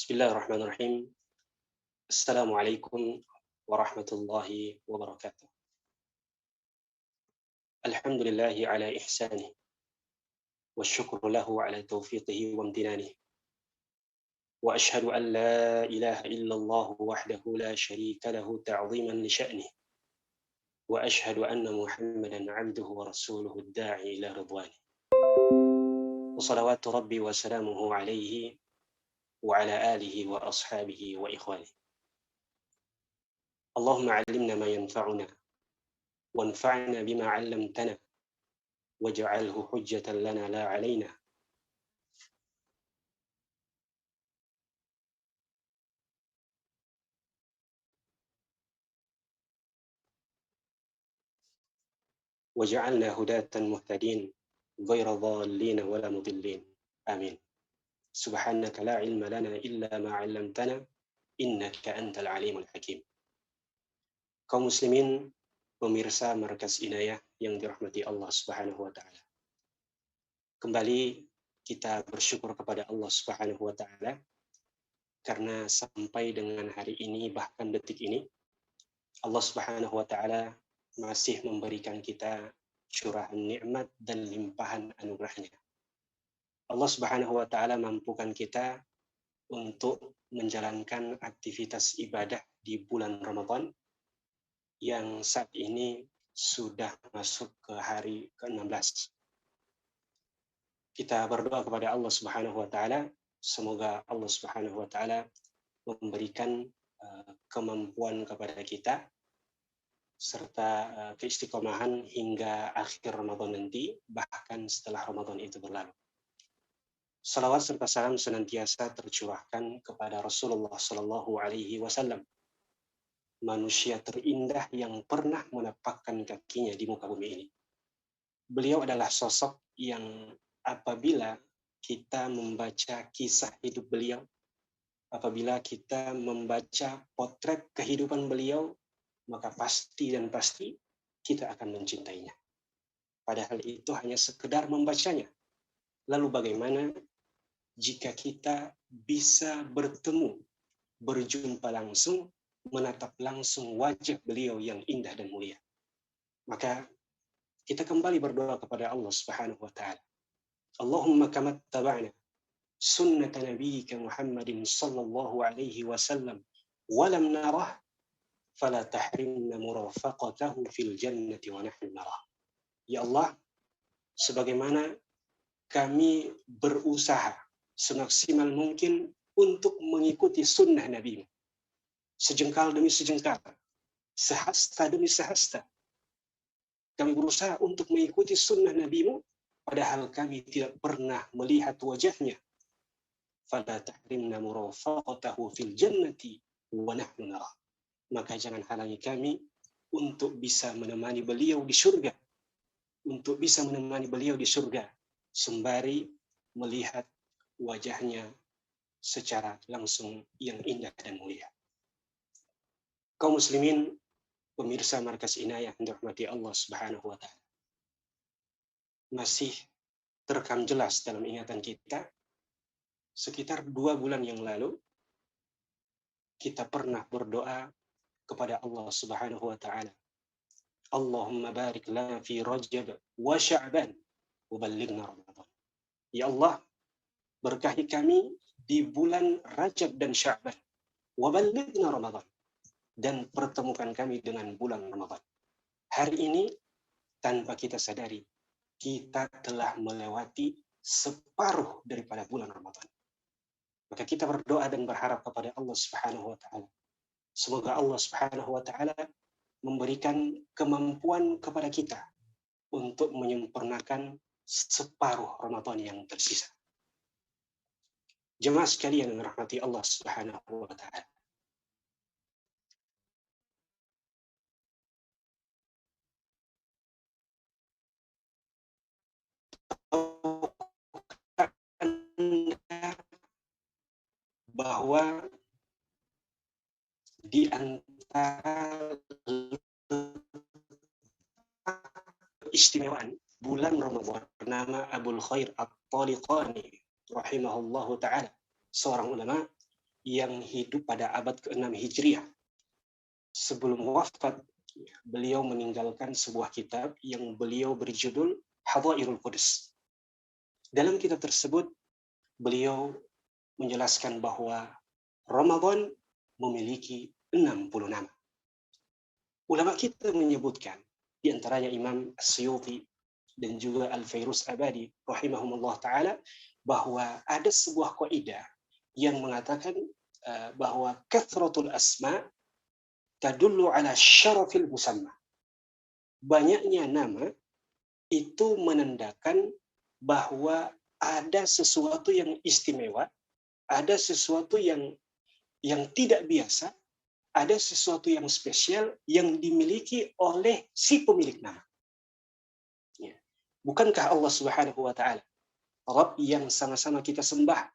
Bismillahirrahmanirrahim. Assalamualaikum warahmatullahi wabarakatuh. Alhamdulillahi ala ihsanih. Wasyukru lahu ala taufiqihi wa amtinanih. Wa ashhadu an la ilaha illallah wahdahu la syarika lahu ta'ziman li sya'nih. Wa ashhadu anna Muhammadan 'abduhu wa rasuluhu ad-da'i ila ridwanih. Wa salawatu rabbi wa salamuhu alaihi wa ala alihi wa ashabihi wa ikhwanih. Allahumma 'allimna ma yanfa'una وانفعنا بما علمتنا واجعله حجة لنا لا علينا. واجعلنا هداة مهتدين غير ضالين ولا مضلين. آمين. سبحانك لا علم لنا إلا ما علمتنا إنك أنت العليم الحكيم. Kaum muslimin, pemirsa Markas Inayah yang dirahmati Allah Subhanahu wa taala. Kembali kita bersyukur kepada Allah Subhanahu wa taala karena sampai dengan hari ini, bahkan detik ini, Allah Subhanahu wa taala masih memberikan kita curahan nikmat dan limpahan anugerahnya. Allah Subhanahu wa taala mampukan kita untuk menjalankan aktivitas ibadah di bulan Ramadan yang saat ini sudah masuk ke hari ke-16. Kita berdoa kepada Allah Subhanahu wa taala, semoga Allah Subhanahu wa taala memberikan kemampuan kepada kita serta keistiqomahan hingga akhir Ramadan nanti, bahkan setelah Ramadan itu berlalu. Salawat serta salam senantiasa tercurahkan kepada Rasulullah Sallallahu Alaihi Wasallam, manusia terindah yang pernah menapakkan kakinya di muka bumi ini. Beliau adalah sosok yang apabila kita membaca kisah hidup beliau, apabila kita membaca potret kehidupan beliau, maka pasti dan pasti kita akan mencintainya. Padahal itu hanya sekedar membacanya. Lalu bagaimana jika kita bisa bertemu, berjumpa langsung, menatap langsung wajah beliau yang indah dan mulia? Maka kita kembali berdoa kepada Allah Subhanahu wa taala. Allahumma kama taba'na sunnata nabiyyika Muhammadin sallallahu alaihi wasallam wa lam narah fala tahrimna murafaqatahu fil jannati wa nahnu narah. Ya Allah, sebagaimana kami berusaha semaksimal mungkin untuk mengikuti sunnah Nabi, sejengkal demi sejengkal, sehasta demi sehasta, kami berusaha untuk mengikuti sunnah Nabi-Mu, padahal kami tidak pernah melihat wajahnya. Fala tahrimna murafaqatahu fil jannati wa nahnu narah. Maka jangan halangi kami untuk bisa menemani beliau di surga, untuk bisa menemani beliau di surga, sembari melihat wajahnya secara langsung yang indah dan mulia. Kaum muslimin, pemirsa Markas Inayah yang dirahmati Allah Subhanahu wa taala, masih terekam jelas dalam ingatan kita, sekitar 2 bulan yang lalu kita pernah berdoa kepada Allah Subhanahu wa taala, Allahumma barik lana fi Rajab wa Sya'ban wa ballighna Ramadan. Ya Allah, berkahi kami di bulan Rajab dan Sya'ban, wa ballighna Ramadan, dan pertemukan kami dengan bulan Ramadan. Hari ini tanpa kita sadari, kita telah melewati separuh daripada bulan Ramadan. Maka kita berdoa dan berharap kepada Allah Subhanahu wa taala, semoga Allah Subhanahu wa taala memberikan kemampuan kepada kita untuk menyempurnakan separuh Ramadan yang tersisa. Jemaah sekalian yang dirahmati Allah Subhanahu wa taala, bahwa di antara keistimewaan bulan Ramadan bernama Abul Khair At-Taliqani rahimahullahu taala, seorang ulama yang hidup pada abad ke-6 Hijriah. Sebelum wafat, beliau meninggalkan sebuah kitab yang beliau berjudul Hadhairul Qudus. Dalam kitab tersebut, beliau menjelaskan bahwa Ramadan memiliki 60 nama. Ulama kita menyebutkan, di antaranya Imam As-Suyuti dan juga Al-Fairuz Abadi rahimahumullah ta'ala, bahwa ada sebuah kaidah yang mengatakan bahwa kathratul asma tadullu ala syarafil musamma. Banyaknya nama itu menandakan bahwa ada sesuatu yang istimewa, ada sesuatu yang tidak biasa, ada sesuatu yang spesial yang dimiliki oleh si pemilik nama. Ya. Bukankah Allah Subhanahu wa ta'ala Rabb yang sama-sama kita sembah,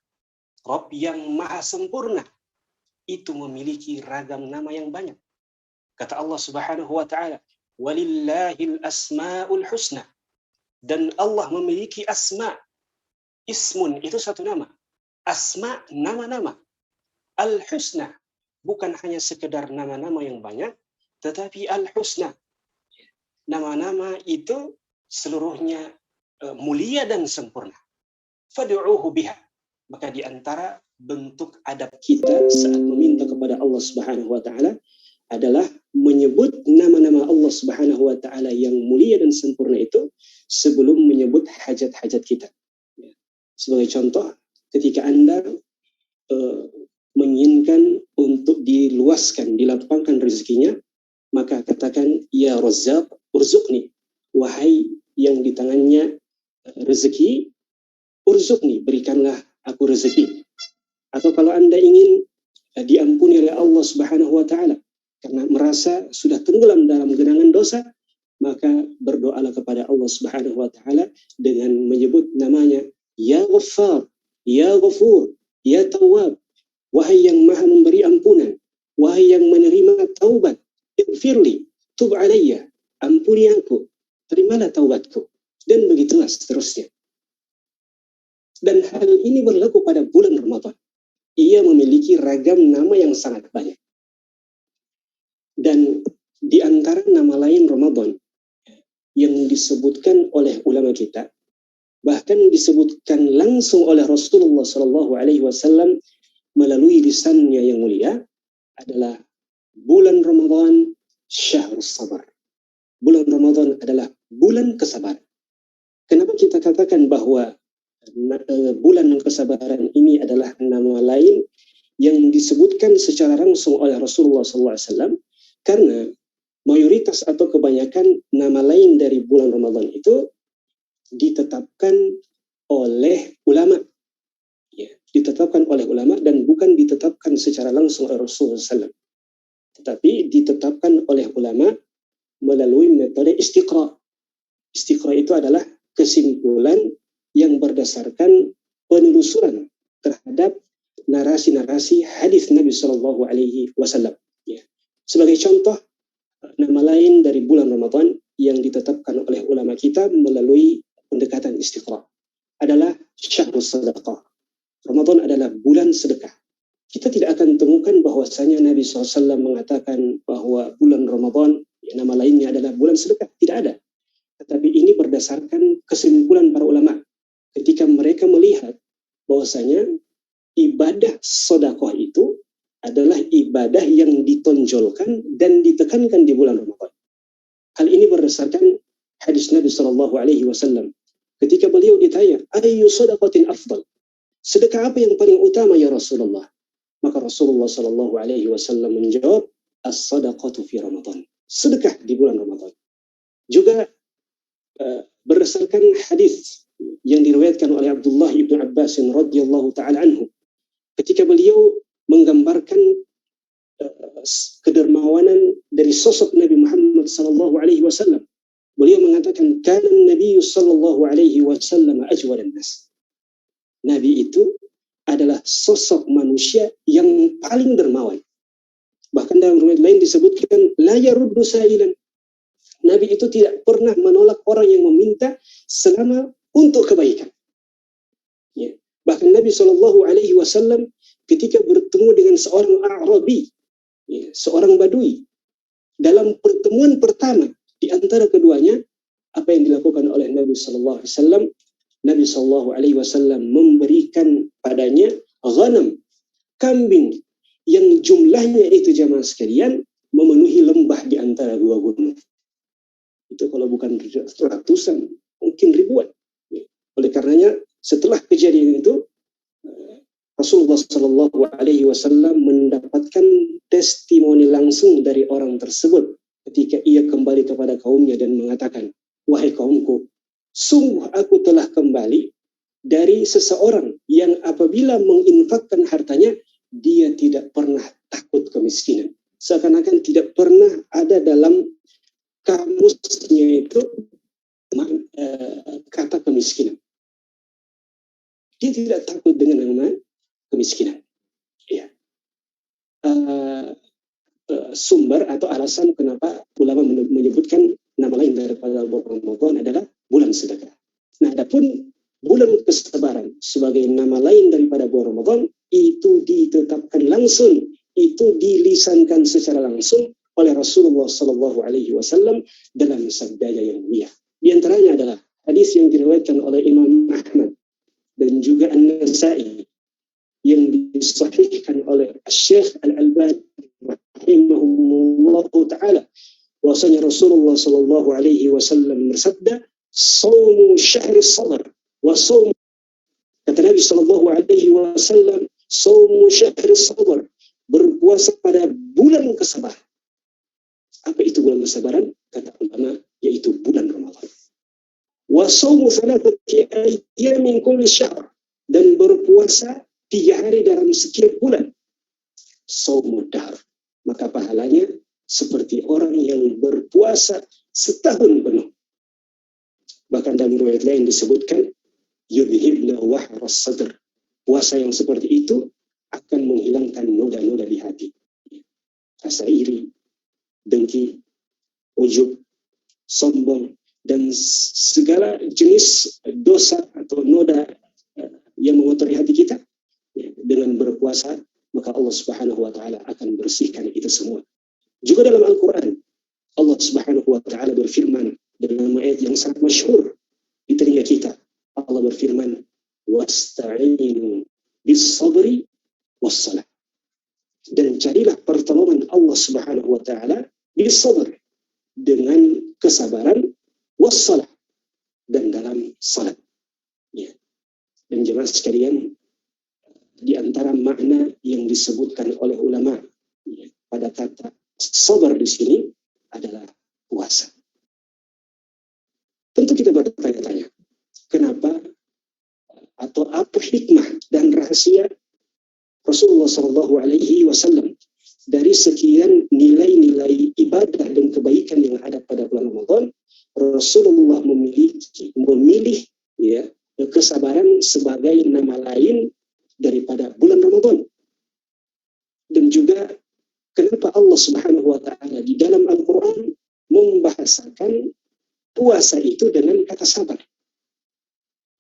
Rabb yang maha sempurna, itu memiliki ragam nama yang banyak. Kata Allah Subhanahu wa ta'ala, walillahil asma'ul husna. Dan Allah memiliki asma. Ismun itu satu nama. Asma, nama-nama. Al-husna, bukan hanya sekedar nama-nama yang banyak, tetapi al-husna. Nama-nama itu seluruhnya mulia dan sempurna. Fad'uuhu biha. Maka di antara bentuk adab kita saat meminta kepada Allah Subhanahu wa ta'ala adalah menyebut nama-nama Allah Subhanahu wa ta'ala yang mulia dan sempurna itu sebelum menyebut hajat-hajat kita. Sebagai contoh, ketika Anda menginginkan untuk diluaskan, dilapangkan rezekinya, maka katakan, ya Razzaq, urzuqni. Wahai yang di tangannya rezeki, urzuqni, berikanlah aku rezeki. Atau kalau Anda ingin diampuni oleh Allah Subhanahu wa ta'ala karena merasa sudah tenggelam dalam genangan dosa, maka berdoalah kepada Allah Subhanahu wa ta'ala dengan menyebut namanya, ya Ghaffar, ya Ghafur, ya Tawwab. Wahai yang maha memberi ampunan, wahai yang menerima taubat, ighfirli, tub alayya, ampuni aku, terimalah taubatku, dan begitulah seterusnya. Dan hal ini berlaku pada bulan Ramadan. Ia memiliki ragam nama yang sangat banyak. Dan di antara nama lain Ramadan yang disebutkan oleh ulama kita, bahkan disebutkan langsung oleh Rasulullah SAW melalui lisannya yang mulia, adalah bulan Ramadan syahrus sabar. Bulan Ramadan adalah bulan kesabaran. Kenapa kita katakan bahwa bulan kesabaran ini adalah nama lain yang disebutkan secara langsung oleh Rasulullah SAW? Karena mayoritas atau kebanyakan nama lain dari bulan Ramadan itu ditetapkan oleh ulama. Ya, ditetapkan oleh ulama dan bukan ditetapkan secara langsung oleh Rasulullah SAW. Tetapi ditetapkan oleh ulama melalui metode istiqra. Istiqra itu adalah kesimpulan yang berdasarkan penelusuran terhadap narasi-narasi hadis Nabi Shallallahu Alaihi Wasallam. Ya. Sebagai contoh, nama lain dari bulan Ramadan yang ditetapkan oleh ulama kita melalui pendekatan istiqra adalah syahrus sadaqah. Ramadan adalah bulan sedekah. Kita tidak akan temukan bahwasanya Nabi SAW mengatakan bahwa bulan Ramadan, ya, nama lainnya adalah bulan sedekah. Tidak ada. Tetapi ini berdasarkan kesimpulan para ulama ketika mereka melihat bahwasanya ibadah sedekah itu adalah ibadah yang ditonjolkan dan ditekankan di bulan Ramadan. Hal ini berdasarkan hadis Nabi SAW. Ketika beliau ditanya, ayyu sadaqatin afdal? Sedekah apa yang paling utama ya Rasulullah? Maka Rasulullah SAW menjawab, as-sadaqatu fi Ramadan. Sedekah di bulan Ramadan. Juga berdasarkan hadis yang diriwayatkan oleh Abdullah ibn Abbas radhiyallahu taala anhu, ketika beliau menggambarkan kedermawanan dari sosok Nabi Muhammad SAW, beliau mengatakan, kana Nabi sallallahu alaihi wasallam ajwadan nas. Nabi itu adalah sosok manusia yang paling dermawan. Bahkan dalam riwayat lain disebutkan, la yaruddu sa'ilan. Nabi itu tidak pernah menolak orang yang meminta selama untuk kebaikan. Ya. Bahkan Nabi Shallallahu Alaihi Wasallam ketika bertemu dengan seorang Arabi, seorang Badui, dalam pertemuan pertama di antara keduanya, apa yang dilakukan oleh Nabi Shallallahu Alaihi Wasallam? Nabi Shallallahu Alaihi Wasallam memberikan padanya ghanam, kambing yang jumlahnya itu jamaah sekalian memenuhi lembah di antara dua gunung. Itu kalau bukan ratusan, mungkin ribuan. Oleh karenanya, setelah kejadian itu, Rasulullah Shallallahu Alaihi Wasallam mendapatkan testimoni langsung dari orang tersebut ketika ia kembali kepada kaumnya dan mengatakan, wahai kaumku, sungguh aku telah kembali dari seseorang yang apabila menginfakkan hartanya, dia tidak pernah takut kemiskinan. Seakan-akan tidak pernah ada dalam kamusnya itu kata kemiskinan. Dia tidak takut dengan nama kemiskinan. Ya. Sumber atau alasan kenapa ulama menyebutkan nama lain daripada bulan Ramadan adalah bulan sedekah. Nah, adapun bulan kesabaran sebagai nama lain daripada bulan Ramadan itu ditetapkan langsung, itu dilisankan secara langsung oleh Rasulullah Shallallahu Alaihi Wasallam dalam sabdanya yang mulia. Di antaranya adalah hadis yang diriwayatkan oleh Imam Ahmad dan juga An-Nasa'i yang disahihkan oleh Syekh Al-Albani rahimahullahu taala, bahwasanya Rasulullah Shallallahu Alaihi Wasallam bersabda, "Shaumu syahri sabr wa shaum," kata Nabi Shallallahu Alaihi Wasallam, "Shaumu syahri sabr," berpuasa pada bulan kesabaran. Apa itu bulan kesabaran? Kata ulama, yaitu bulan Ramadan. Wa shaumu thalathati ayyamin kulli syahr, dan berpuasa 3 hari dalam setiap bulan. Shaumud dahr, maka pahalanya seperti orang yang berpuasa setahun penuh. Bahkan dalam riwayat lain disebutkan, yudhibna wahras sadr, puasa yang seperti itu akan menghilangkan noda-noda di hati, rasa iri, dengki, ujub, sombong, dan segala jenis dosa atau noda yang mengotori hati kita. Dengan berpuasa, maka Allah Subhanahu wa taala akan bersihkan itu semua. Juga dalam Al-Qur'an, Allah Subhanahu wa taala berfirman dalam ayat yang sangat masyhur di telinga kita. Allah berfirman, "Wasta'inu bis-sabri was-salah." Dan carilah pertolongan Allah Subhanahu wa taala bis-sabr, dengan kesabaran, was-salah, dan dalam salat. Ya. Dan jemaah sekalian, di antara makna yang disebutkan oleh ulama pada kata sabar di sini adalah puasa. Tentu kita bertanya-tanya, kenapa atau apa hikmah dan rahasia Rasulullah Shallallahu Alaihi Wasallam dari sekian nilai-nilai ibadah dan kebaikan yang ada pada bulan Ramadan, Rasulullah memilih ya, kesabaran sebagai nama lain daripada bulan Ramadan. Dan juga kenapa Allah Subhanahu wa taala di dalam Al-Qur'an membahasakan puasa itu dengan kata sabar.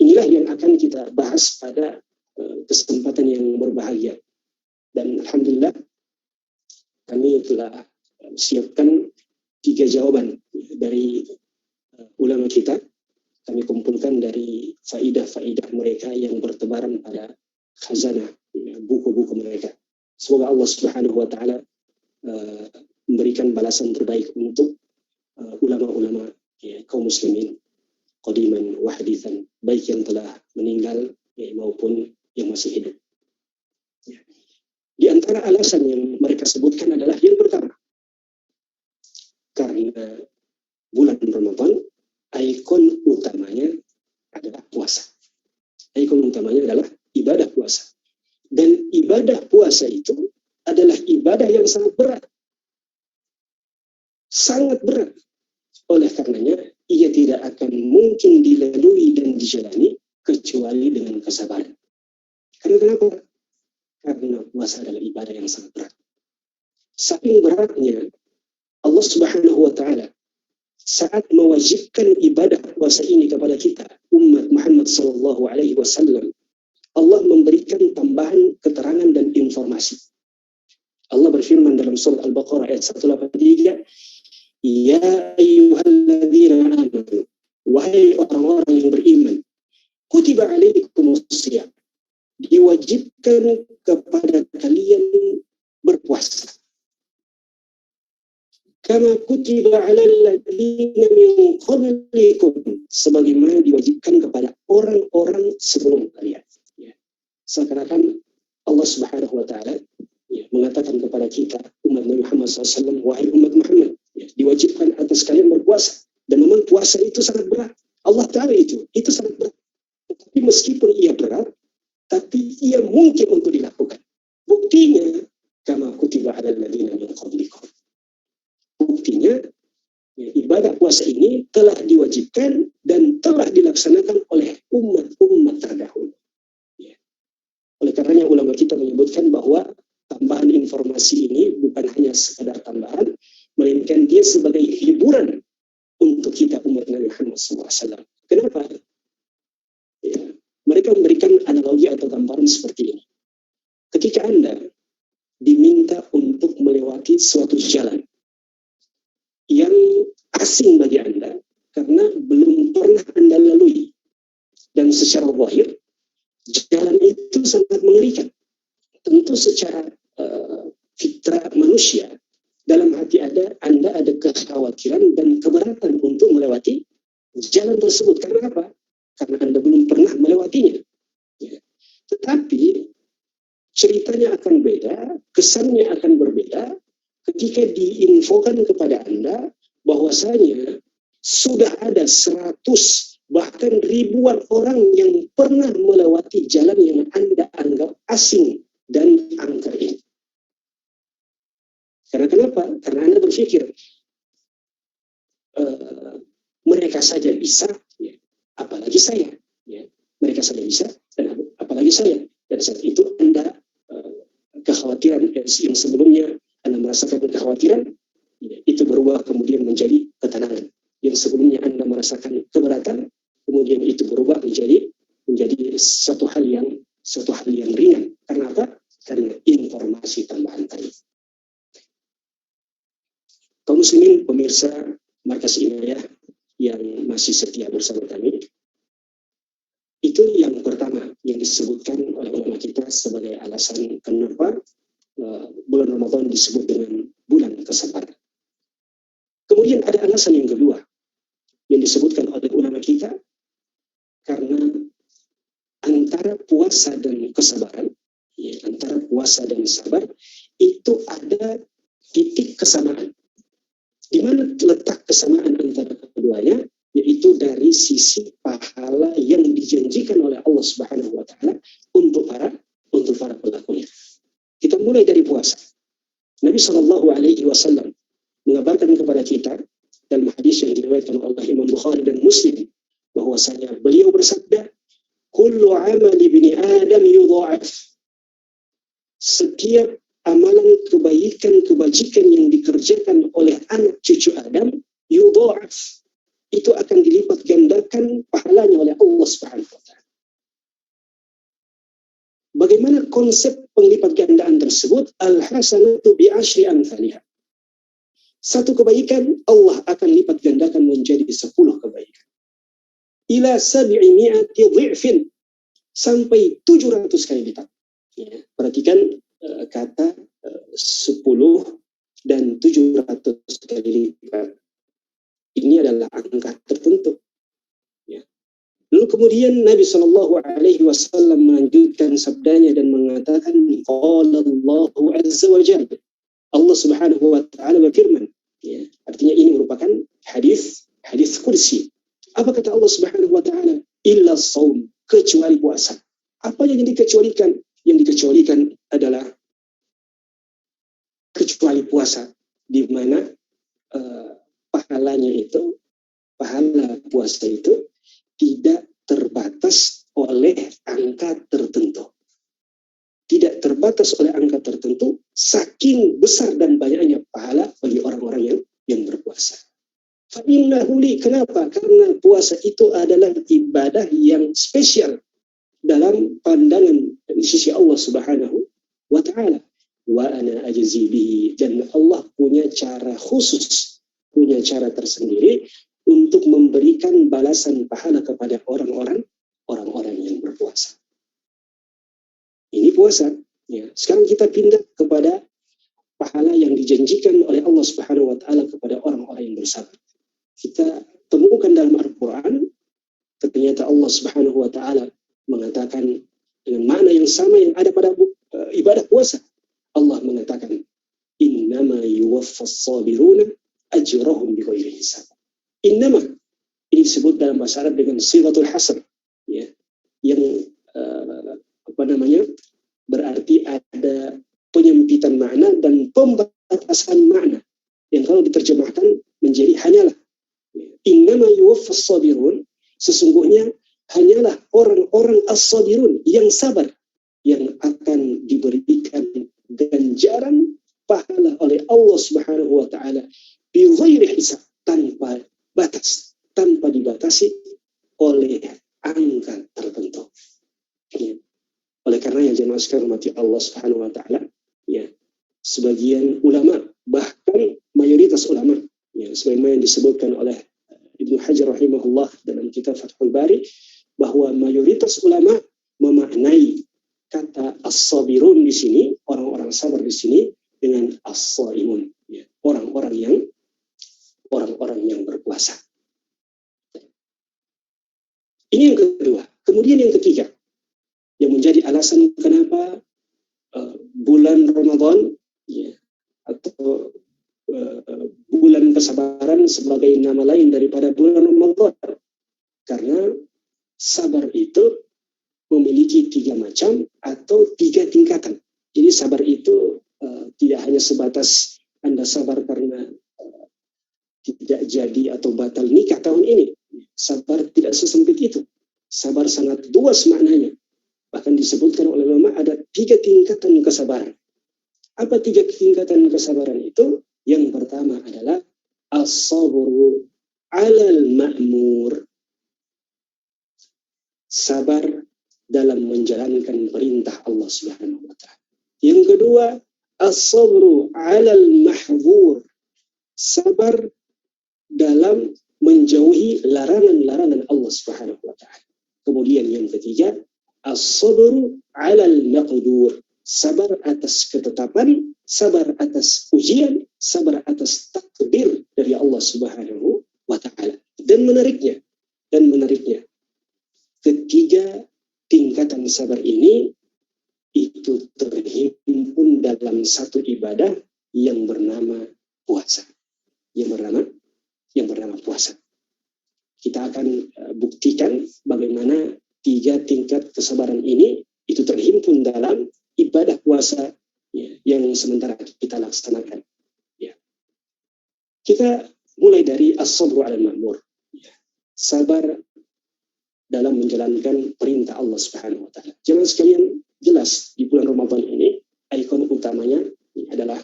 Inilah yang akan kita bahas pada kesempatan yang berbahagia. Dan alhamdulillah kami telah siapkan 3 jawaban dari ulama kita. Kami kumpulkan dari faidah-faidah mereka yang bertebaran pada khazanah buku-buku mereka. Semoga Allah Subhanahu wa taala memberikan balasan terbaik untuk ulama-ulama kaum muslimin qadiman wa hadithan, baik yang telah meninggal maupun yang masih hidup. Di antara alasan yang mereka sebutkan adalah yang pertama, karena bulan Ramadan ikon utamanya adalah puasa. Ikon utamanya adalah ibadah puasa. Dan ibadah puasa itu adalah ibadah yang sangat berat. Sangat berat. Oleh karenanya, ia tidak akan mungkin dilalui dan dijalani kecuali dengan kesabaran. Karena kenapa? Karena puasa adalah ibadah yang sangat berat. Saking beratnya, Allah Subhanahu wa taala saat mewajibkan ibadah puasa ini kepada kita, umat Muhammad sallallahu alaihi wasallam, Allah memberikan tambahan keterangan dan informasi. Allah berfirman dalam surat Al-Baqarah ayat 183, Ya ayyuhalladzina amanu, wahai orang-orang yang beriman, kutiba alaikumus shiyam, diwajibkan kepada kalian berpuasa. Kama kutiba alal ladzina min qablikum, sebagaimana diwajibkan kepada orang-orang sebelum kalian. Ya. Seakan-akan Allah Subhanahu wa taala mengatakan kepada kita umat Nabi Muhammad SAW, wahai umat Muhammad, diwajibkan atas kalian berpuasa. Dan memang puasa itu sangat berat. Allah tahu itu sangat berat. Tapi meskipun ia berat, tapi ia mungkin untuk dilakukan. Buktinya, kama kutiba alal ladzina min qablikum. Buktinya, ibadah puasa ini telah diwajibkan dan telah dilaksanakan oleh umat-umat terdahulu. Ya. Oleh karenanya ulama kita menyebutkan bahwa tambahan informasi ini bukan hanya sekadar tambahan, melainkan dia sebagai hiburan untuk kita umat Nabi Muhammad SAW. Kenapa? Ya, mereka memberikan analogi atau gambaran seperti ini. Ketika Anda diminta untuk melewati suatu jalan yang asing bagi Anda karena belum pernah Anda lalui, dan secara zahir jalan itu sangat mengerikan. Tentu secara fitrah manusia, dalam hati Anda ada kekhawatiran dan keberatan untuk melewati jalan tersebut. Karena apa? Karena Anda belum pernah melewatinya. Ya. Tetapi ceritanya akan beda, kesannya akan berbeda ketika diinfokan kepada Anda bahwasanya sudah ada 100 bahkan ribuan orang yang pernah melewati jalan yang Anda anggap asing dan angker ini. Karena kenapa? Karena Anda berpikir mereka saja bisa, ya, apalagi saya. Ya. Mereka saja bisa, dan apalagi saya. Dan saat itu Anda kekhawatiran yang sebelumnya Anda merasakan kekhawatiran, ya, itu berubah kemudian menjadi ketenangan. Yang sebelumnya Anda merasakan keberatan, kemudian itu berubah menjadi satu hal yang ringan. Karena apa? Karena informasi tambahan tadi. Kaum muslimin pemirsa Markas Inayah yang masih setia bersama kami, itu yang pertama yang disebutkan oleh ulama kita sebagai alasan kenapa bulan Ramadan disebut dengan bulan kesabaran. Kemudian ada alasan yang kedua yang disebutkan oleh ulama kita, karena antara puasa dan kesabaran, ya, antara puasa dan sabar itu ada titik kesamaan. Di mana letak kesamaan antara keduanya? Yaitu dari sisi pahala yang dijanjikan oleh Allah Subhanahu wa taala untuk para pelakunya. Kita mulai dari puasa. Nabi Shallallahu alaihi wasallam mengabarkan kepada kita dalam hadis yang diriwayatkan oleh Imam Bukhari dan Muslim bahwasanya beliau bersabda, "Kullu 'amali ibni Adam yudha'af." Setiap amalan kebajikan yang dikerjakan oleh anak cucu Adam, yudha'af, itu akan dilipat gandakan pahalanya oleh Allah Subhanahu wa taala. Bagaimana konsep penglipat gandaan tersebut? Al-hasanatu bi'ashri amthaliha. Satu kebaikan Allah akan lipat gandakan menjadi 10 kebaikan. Ila 700 dhi'fin, sampai 700 kali lipat. Ya, perhatikan kata 10 dan 700 kali lipat. Ini adalah angka tertentu. Ya. Lalu kemudian Nabi Shallallahu Alaihi Wasallam melanjutkan sabdanya dan mengatakan, Qala Allahu Azza wa Jalla, Allah Subhanahu Wa Taala berfirman. Ya. Artinya ini merupakan hadis kursi. Apa kata Allah Subhanahu Wa Taala? Illa saum, kecuali puasa. Apa yang dikecualikan? Yang dikecualikan adalah kecuali puasa, di mana pahala puasa itu tidak terbatas oleh angka tertentu. Tidak terbatas oleh angka tertentu, saking besar dan banyaknya pahala bagi orang-orang yang berpuasa. Fa'innahu li, kenapa? Karena puasa itu adalah ibadah yang spesial dalam pandangan di sisi Allah Subhanahu wa taala. Wa ana ajzi bihi, dan Allah punya cara khusus, punya cara tersendiri untuk memberikan balasan pahala kepada orang-orang yang berpuasa. Ini puasa. Ya. Sekarang kita pindah kepada pahala yang dijanjikan oleh Allah Subhanahu wa taala kepada orang-orang yang bersabar. Kita temukan dalam Al-Qur'an, ternyata Allah Subhanahu wa taala mengatakan dengan makna yang sama yang ada pada ibadah puasa. Allah mengatakan, innama yuwaffas sabiruna ajrahum bighairi hisab. Innama, ini disebut dalam bahasa Arab dengan sighatul hasr, ya, yang berarti ada penyempitan makna dan pembatasan makna yang kalau diterjemahkan menjadi hanyalah. Innama yuwaffas sabirun, sesungguhnya hanyalah orang-orang as-sabirun yang sabar yang akan diberikan ganjaran pahala oleh Allah Subhanahu wa taala bi ghairi hisab, tanpa batas, tanpa dibatasi oleh angka tertentu. Ya. Oleh karena yang jemaah sekalian hormati Allah Subhanahu wa taala, ya, sebagian ulama, bahkan mayoritas ulama, ya, sebagaimana yang disebutkan oleh Ibnu Hajar rahimahullah dalam kitab Fathul Bari, bahwa mayoritas ulama memaknai kata as-sabirun di sini, orang-orang sabar di sini, dengan as-saimun, ya, orang-orang yang berpuasa. Ini yang kedua. Kemudian yang ketiga, yang menjadi alasan kenapa bulan Ramadan, ya, atau bulan kesabaran sebagai nama lain daripada bulan Ramadan, karena sabar itu memiliki 3 macam atau 3 tingkatan. Jadi sabar itu tidak hanya sebatas Anda sabar karena tidak jadi atau batal nikah tahun ini. Sabar tidak sesempit itu. Sabar sangat luas maknanya. Bahkan disebutkan oleh ulama ada 3 tingkatan kesabaran. Apa 3 tingkatan kesabaran itu? Yang pertama adalah as-sabru 'alal ma'mur. Sabar dalam menjalankan perintah Allah Subhanahu wa taala. Yang kedua, as-sabru 'alal mahdzur. Sabar dalam menjauhi larangan-larangan Allah Subhanahu wa taala. Kemudian yang ketiga, as-sabru 'alal maqdur. Sabar atas ketetapan, sabar atas ujian, sabar atas takdir dari Allah Subhanahu wa taala. Dan menariknya, ketiga tingkatan sabar ini itu terhimpun dalam satu ibadah yang bernama puasa. Yang bernama puasa. Kita akan buktikan bagaimana 3 tingkat kesabaran ini itu terhimpun dalam ibadah puasa, ya, yang sementara kita laksanakan. Ya. Kita mulai dari as-sabru 'alal ma'mur. Ya. Sabar dalam menjalankan perintah Allah Subhanahu wa taala. Jemaah sekalian, jelas di bulan Ramadan ini ikon utamanya adalah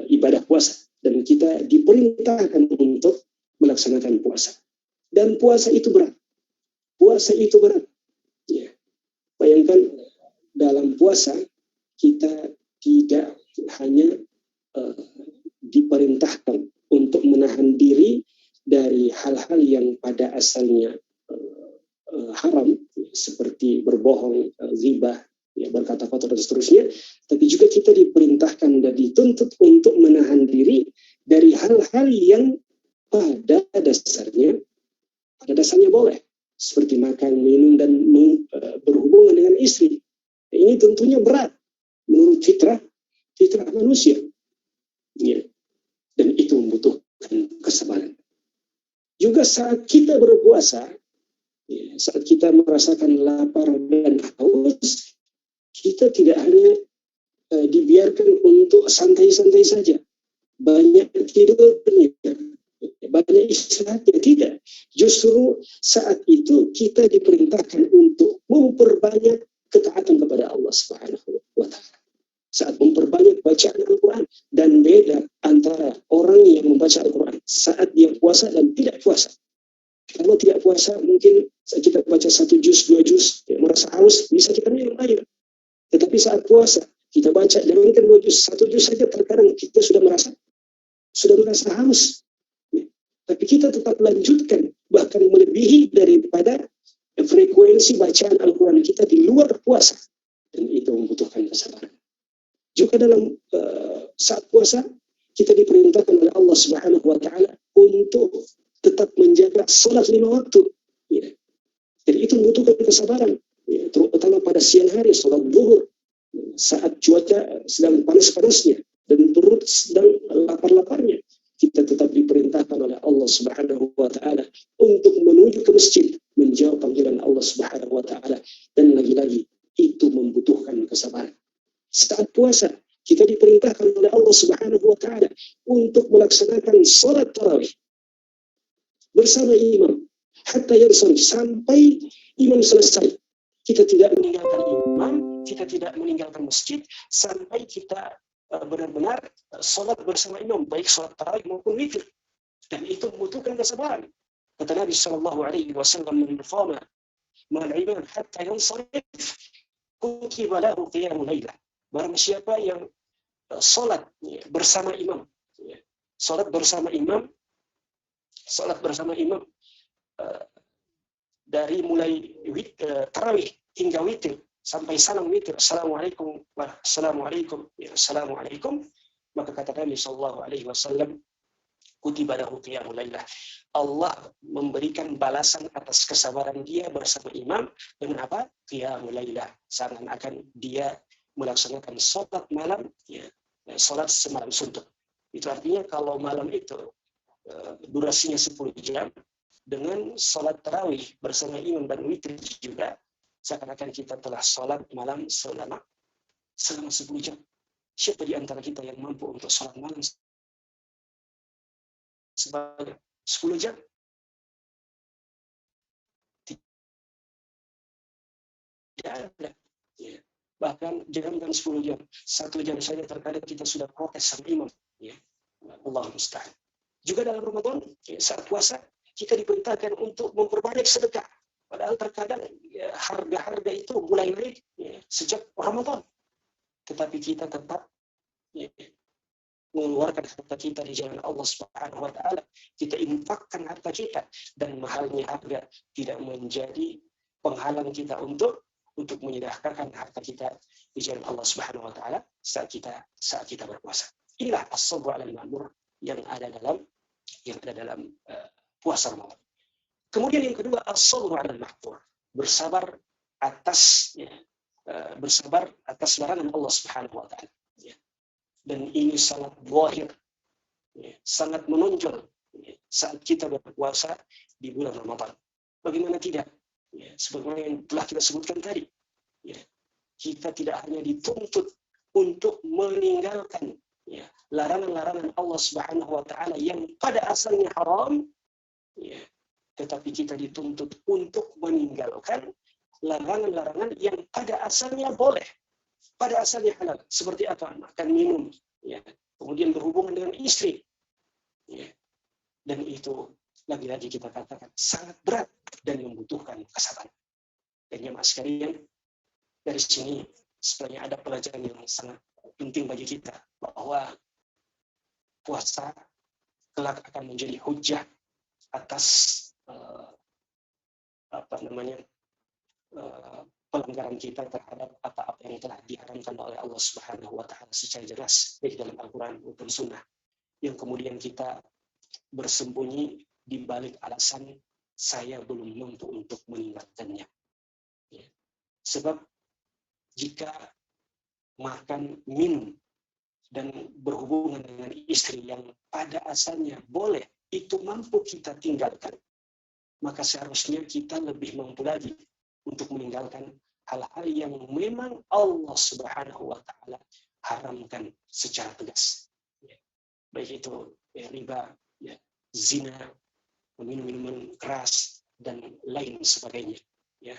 ibadah puasa, dan kita diperintahkan untuk melaksanakan puasa. Dan puasa itu berat. Ya. Bayangkan dalam puasa kita tidak hanya diperintahkan untuk menahan diri dari hal-hal yang pada asalnya haram, seperti berbohong, ghibah, ya, berkata kotor dan seterusnya, tapi juga kita diperintahkan dan dituntut untuk menahan diri dari hal-hal yang pada dasarnya boleh, seperti makan, minum, dan berhubungan dengan istri. Ini tentunya berat menurut fitrah manusia, ya, dan itu membutuhkan kesabaran. Juga saat kita berpuasa, ya, saat kita merasakan lapar dan haus, kita tidak hanya dibiarkan untuk santai-santai saja, banyak tidurnya, banyak istirahatnya, tidak. Justru saat itu kita diperintahkan untuk memperbanyak ketaatan kepada Allah Subhanahu wa taala. Saat memperbanyak bacaan Al-Quran, dan beda antara orang yang membaca Al-Quran saat dia puasa dan tidak puasa. Kalau tidak puasa mungkin kita baca 1 juz, 2 juz, ya, merasa haus, bisa kita minum air. Tetapi saat puasa, kita baca jangankan 2 juz, 1 juz saja terkadang kita sudah merasa haus. Tapi kita tetap lanjutkan, bahkan melebihi daripada frekuensi bacaan Al-Quran kita di luar puasa. Dan itu membutuhkan kesabaran. Juga dalam saat puasa, kita diperintahkan oleh Allah Subhanahu wa Ta'ala untuk tetap menjaga salat 5 waktu. Ya. Jadi itu membutuhkan kesabaran, ya, terutama pada siang hari, salat zuhur, saat cuaca sedang panas-panasnya dan perut sedang lapar-laparnya. Kita tetap diperintahkan oleh Allah Subhanahu wa Ta'ala untuk menuju ke masjid, menjawab panggilan Allah Subhanahu wa Ta'ala. Dan lagi-lagi, itu membutuhkan kesabaran. Saat puasa, kita diperintahkan oleh Allah Subhanahu wa Ta'ala untuk melaksanakan salat tarawih bersama imam hatta yansarif, sampai imam selesai. Kita tidak meninggalkan imam, kita tidak meninggalkan masjid sampai kita benar-benar salat bersama imam, baik salat tarawih maupun witir. Dan itu membutuhkan kesabaran. Kata Nabi sallallahu alaihi wasallam, "Man qama ma'al imam hatta yansarif, kutiba lahu qiyamul lailah." Barang siapa yang salat bersama imam, salat bersama imam dari mulai tarawih hingga witir sampai salam witir, assalamualaikum, maka kata Nabi sallallahu alaihi wasallam, kutiba lahu qiyamul lailah. Allah memberikan balasan atas kesabaran dia bersama imam dengan apa? Qiyamul lailah. Seakan-akan dia melaksanakan salat malam, ya, salat semalam suntuk. Itu artinya kalau malam itu durasinya 10 jam, dengan salat tarawih bersama imam dan witir juga, seakan-akan kita telah salat malam selama 10 jam. Siapa di antara kita yang mampu untuk salat malam sebanyak 10 jam? Tidak ada. Ya. Bahkan jangankan 10 jam, 1 jam saja terkadang kita sudah protes sama imam. Ya. Allah musta'an. Juga dalam Ramadan, saat puasa, kita diperintahkan untuk memperbanyak sedekah. Padahal terkadang ya, harga-harga itu mulai naik ya, sejak Ramadan. Tetapi kita tetap ya, mengeluarkan harta kita di jalan Allah Subhanahu wa Ta'ala. Kita infakkan harta kita, dan mahalnya harga tidak menjadi penghalang kita untuk menyedekahkan harta kita di jalan Allah Subhanahu wa Ta'ala saat kita berpuasa. Inilah as-sabr 'alal ma'mur yang ada dalam puasa Ramadan. Kemudian yang kedua, as-sabr 'alal mahdzur, bersabar atas larangan Allah Subhanahu wa Ta'ala. Ya. Dan ini sangat zahir, ya, sangat menonjol ya, saat kita berpuasa di bulan Ramadan. Bagaimana tidak? Ya, sebagaimana yang telah kita sebutkan tadi, ya, kita tidak hanya dituntut untuk meninggalkan ya, larangan-larangan Allah Subhanahu wa Ta'ala yang pada asalnya haram, ya, tetapi kita dituntut untuk meninggalkan larangan-larangan yang pada asalnya boleh, pada asalnya halal. Seperti apa? Makan, minum, ya, kemudian berhubungan dengan istri, ya. Dan itu lagi-lagi kita katakan sangat berat dan membutuhkan kesabaran. Dan jemaah sekalian, dari sini sebenarnya ada pelajaran yang sangat penting bagi kita, bahwa puasa kelak akan menjadi hujah atas pelanggaran kita terhadap apa-apa yang telah diharamkan oleh Allah Subhanahu wa Ta'ala secara jelas baik dalam Al-Quran maupun Sunnah, yang kemudian kita bersembunyi di balik alasan saya belum mampu untuk meninggalkannya. Ya. Sebab jika makan, minum, dan berhubungan dengan istri yang pada asalnya boleh, itu mampu kita tinggalkan, maka seharusnya kita lebih mampu lagi untuk meninggalkan hal-hal yang memang Allah Subhanahu wa Ta'ala haramkan secara tegas. Ya. Baik itu ya, riba, ya, zina, minum minuman keras, dan lain sebagainya. Ya.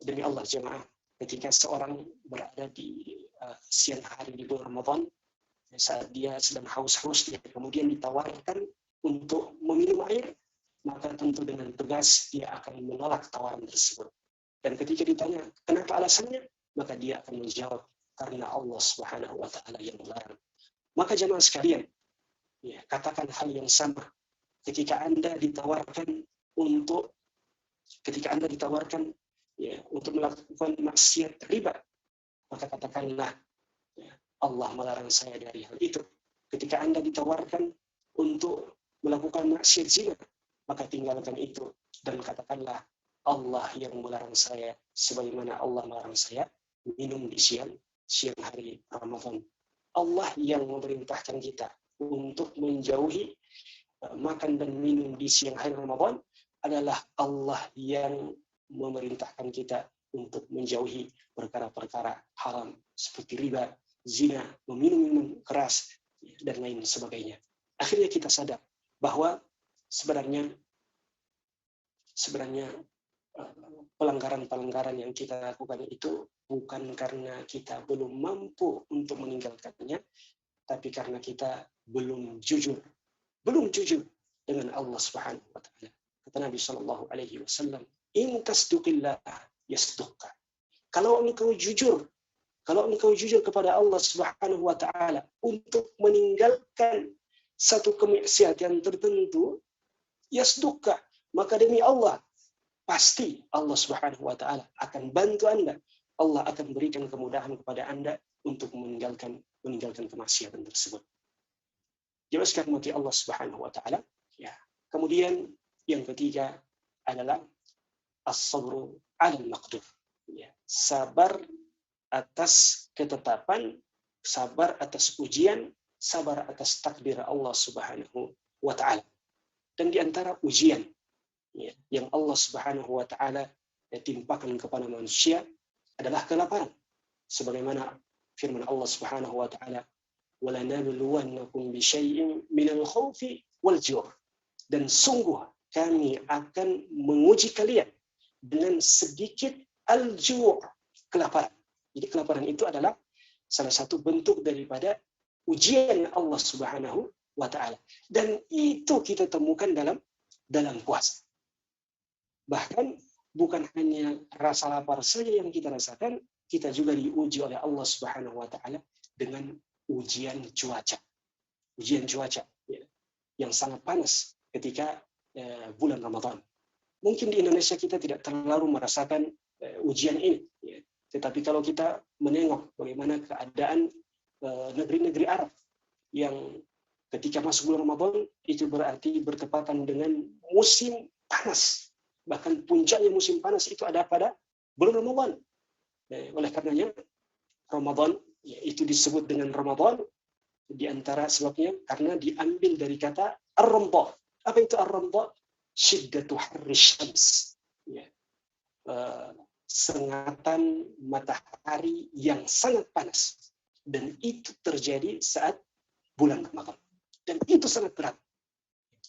Demi Allah jemaah, ketika seorang berada di siang hari di bulan Ramadan, saat dia sedang haus-hausnya, kemudian ditawarkan untuk meminum air, maka tentu dengan tegas dia akan menolak tawaran tersebut. Dan ketika ditanya kenapa alasannya, maka dia akan menjawab karena Allah Subhanahu wa taala yang melarang. Maka jemaah sekalian, ya, katakan hal yang sama ketika Anda ditawarkan untuk ya, untuk melakukan maksiat riba, maka katakanlah ya, Allah melarang saya dari hal itu. Ketika Anda ditawarkan untuk melakukan maksiat zina, maka tinggalkan itu dan katakanlah Allah yang melarang saya sebagaimana Allah melarang saya minum di siang hari Ramadan. Allah yang memerintahkan kita untuk menjauhi makan dan minum di siang hari Ramadan adalah Allah yang memerintahkan kita untuk menjauhi perkara-perkara haram seperti riba, zina, meminum minuman keras, dan lain sebagainya. Akhirnya kita sadar bahwa sebenarnya pelanggaran-pelanggaran yang kita lakukan itu bukan karena kita belum mampu untuk meninggalkannya, tapi karena kita belum jujur dengan Allah Subhanahu wa taala. Kata Nabi sallallahu alaihi wasallam, "In tasduqillah yasduqka." Kalau engkau jujur kepada Allah Subhanahu wa taala untuk meninggalkan satu kemaksiatan tertentu, yasduqka, maka demi Allah pasti Allah Subhanahu wa taala akan bantu Anda. Allah akan berikan kemudahan kepada Anda untuk meninggalkan kemaksiatan tersebut. Jelaskan mati Allah Subhanahu wa taala. Ya. Kemudian yang ketiga adalah as-sabru 'alal maqdur. Ya, sabar atas ketetapan, sabar atas ujian, sabar atas takdir Allah Subhanahu wa taala. Dan di antara ujian ya, yang Allah Subhanahu wa taala timpakan kepada manusia adalah kelaparan. Sebagaimana firman Allah Subhanahu wa taala, "Walanabluwannakum bisyai'in minal khaufi wal ju'." Dan sungguh kami akan menguji kalian dengan sedikit al-ju', kelaparan. Jadi kelaparan itu adalah salah satu bentuk daripada ujian Allah Subhanahu wa taala. Dan itu kita temukan dalam puasa. Bahkan bukan hanya rasa lapar saja yang kita rasakan, kita juga diuji oleh Allah Subhanahu wa taala dengan ujian cuaca. Ujian cuaca ya, yang sangat panas ketika bulan Ramadan. Mungkin di Indonesia kita tidak terlalu merasakan ujian ini. Ya. Tetapi kalau kita menengok bagaimana keadaan negeri-negeri Arab yang ketika masuk bulan Ramadan itu berarti bertepatan dengan musim panas. Bahkan puncaknya musim panas itu ada pada bulan Ramadan. Oleh karenanya Ramadan ya, itu disebut dengan Ramadan di antara sebabnya karena diambil dari kata ar-ramda. Apa itu ar-ramda? Syiddatu harris syams. Ya. Sengatan matahari yang sangat panas. Dan itu terjadi saat bulan Ramadan. Dan itu sangat berat.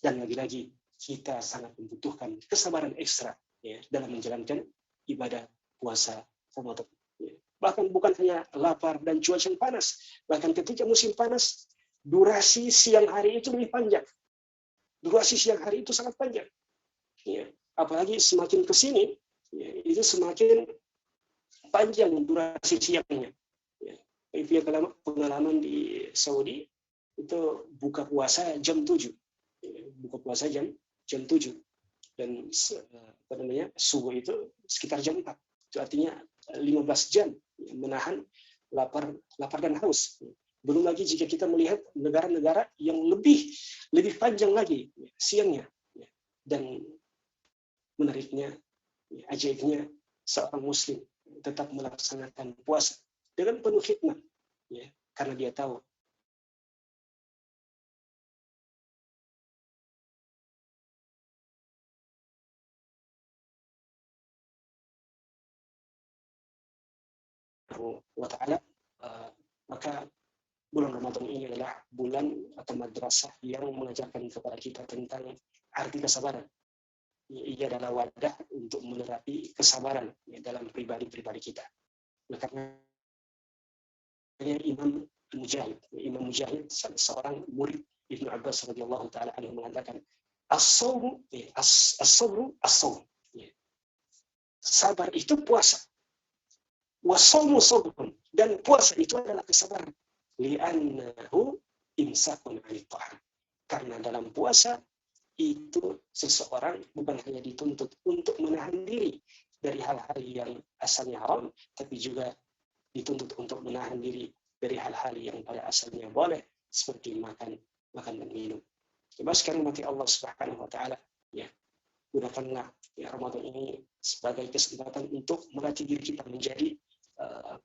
Dan lagi-lagi kita sangat membutuhkan kesabaran ekstra ya, dalam menjalankan ibadah puasa Ramadan. Ya. Bahkan bukan hanya lapar dan cuaca yang panas. Bahkan ketika musim panas, durasi siang hari itu lebih panjang. Durasi siang hari itu sangat panjang. Ya. Apalagi semakin ke sini, ya, itu semakin panjang durasi siangnya. Ya. Itu pengalaman di Saudi, itu buka puasa jam 7. Ya. Buka puasa jam 7. Dan subuh itu sekitar jam 4. Itu artinya 15 jam menahan lapar dan haus. Belum lagi jika kita melihat negara-negara yang lebih panjang lagi siangnya. Dan menariknya, ajaibnya seorang muslim tetap melaksanakan puasa dengan penuh hikmah. Ya, karena dia tahu wa ta'ala, maka bulan Ramadan ini adalah bulan atau madrasah yang mengajarkan kepada kita tentang arti kesabaran. Ia adalah wadah untuk menerapi kesabaran ya, dalam pribadi-pribadi kita. Nah, karena Imam Mujahid seorang murid Ibnu Abbas radhiyallahu taala anhu mengatakan as-sabru as-sabru as-sawm. sabar itu puasa. Wasaumu sabrun, dan puasa itu adalah kesabaran. Li'annahu imsakun 'anit ta'am. Karena dalam puasa itu seseorang bukan hanya dituntut untuk menahan diri dari hal-hal yang asalnya haram, tapi juga dituntut untuk menahan diri dari hal-hal yang pada asalnya boleh, seperti makan dan minum. Coba sekarang mati Allah Subhanahu wa taala, ya. Gunakanlah ya Ramadan ini sebagai kesempatan untuk melatih diri kita menjadi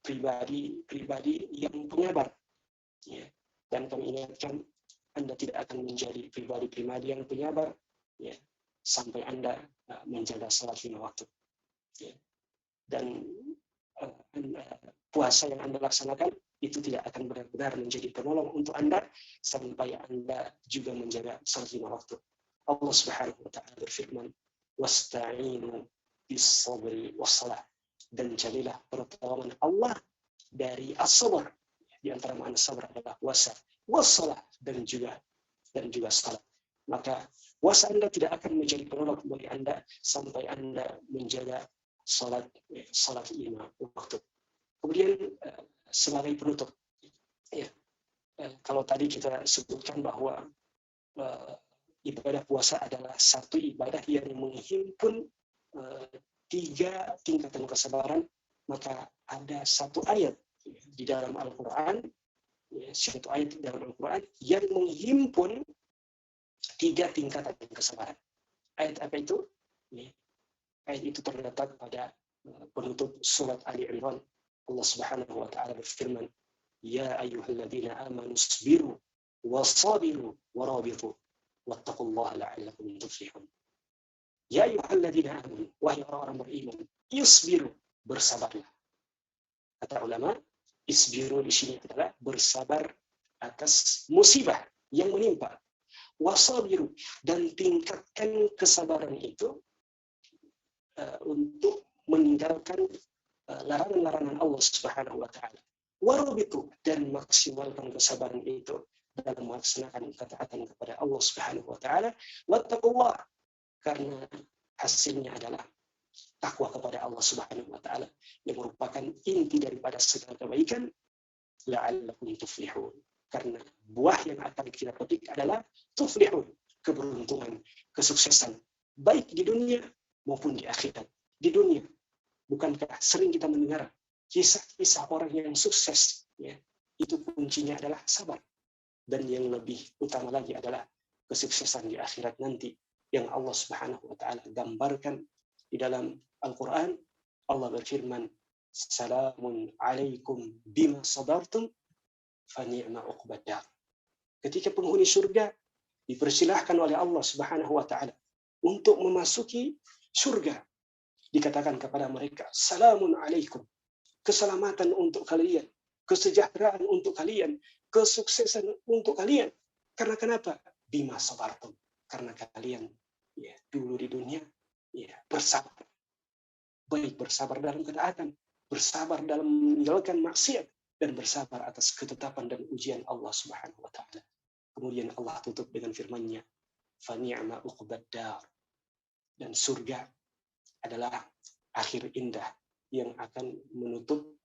pribadi yang penyabar, ya. Dan kami ingatkan, Anda tidak akan menjadi pribadi yang penyabar, ya, sampai Anda menjaga salat 5 waktu, ya. Dan puasa yang Anda laksanakan itu tidak akan benar-benar menjadi penolong untuk Anda sampai Anda juga menjaga salat 5 waktu. Allah Subhanahu wa taala berfirman, "Wasta'inu bis-sabri was-shalah." Dan carilah pertolongan Allah dari as-sabr. Di antara makna sabar adalah puasa, was-shalah, dan juga salat. Maka puasa Anda tidak akan menjadi penolong bagi Anda sampai Anda menjaga salat 5 waktu. Kemudian sebagai penutup, ya, kalau tadi kita sebutkan bahwa ibadah puasa adalah satu ibadah yang menghimpun 3 tingkatan kesabaran, maka ada satu ayat di dalam Al-Quran, satu ayat di dalam Al-Quran yang menghimpun 3 tingkatan kesabaran. Ayat apa itu? Ayat itu terletak pada penutup surat Ali Imran. Allah Subhanahu wa taala berfirman, "Ya ayyuhalladzina amanu isbiru wasabiru warabitu wattaqullaha la'allakum tuflihun." Ya ayyuhalladzina amanu, wahai orang-orang beriman, isbiru, bersabarlah. Kata ulama, isbiru di sini adalah bersabar atas musibah yang menimpa. Wasabiru, dan tingkatkan kesabaran itu untuk meninggalkan larangan-larangan Allah Subhanahu wa taala. Warabitu, dan maksimalkan kesabaran itu dalam melaksanakan ketaatan kepada Allah Subhanahu wa taala. Wattaqullah, karena hasilnya adalah takwa kepada Allah Subhanahu wa taala yang merupakan inti daripada segala kebaikan. La'allakum tuflihun, karena buah yang akan kita petik adalah tuflihun, keberuntungan, kesuksesan, baik di dunia maupun di akhirat. Di dunia, bukankah sering kita mendengar kisah-kisah orang yang sukses, ya, itu kuncinya adalah sabar. Dan yang lebih utama lagi adalah kesuksesan di akhirat nanti yang Allah Subhanahu wa taala gambarkan di dalam Al-Qur'an. Allah berfirman, "Salamun alaikum bima sabartum fa ni'ma uqbad dar." Ketika penghuni surga dipersilahkan oleh Allah Subhanahu wa taala untuk memasuki surga, dikatakan kepada mereka, "Salamun alaikum." Keselamatan untuk kalian, kesejahteraan untuk kalian, kesuksesan untuk kalian. Karena kenapa? Bima sabartum. Karena kalian, ya, dulu di dunia, ya, bersabar. Baik bersabar dalam ketaatan, bersabar dalam meninggalkan maksiat, dan bersabar atas ketetapan dan ujian Allah Subhanahu wa taala. Kemudian Allah tutup dengan firman-Nya, "Fa ni'ma uqbad dar." Dan surga adalah akhir indah yang akan menutup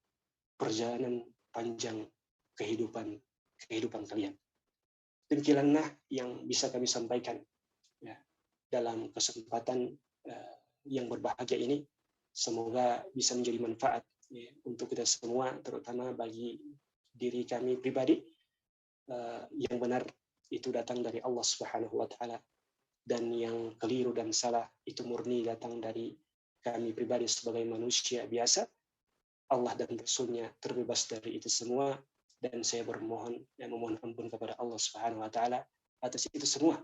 perjalanan panjang kehidupan kalian. Demikianlah yang bisa kami sampaikan, ya, dalam kesempatan yang berbahagia ini. Semoga bisa menjadi manfaat, ya, untuk kita semua, terutama bagi diri kami pribadi. Yang benar itu datang dari Allah Subhanahu wa taala, dan yang keliru dan salah itu murni datang dari kami pribadi sebagai manusia biasa. Allah dan Rasul-Nya terbebas dari itu semua, dan saya memohon ampun kepada Allah Subhanahu wa taala atas itu semua.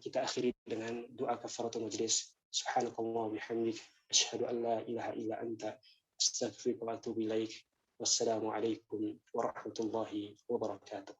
Kita akhiri dengan doa kafaratul majlis. Subhanakallah wa bihamdik, asyhadu an la ilaha illa anta, astaghfiruka wa atubu ilaik. Wassalamu alaikum warahmatullahi wabarakatuh.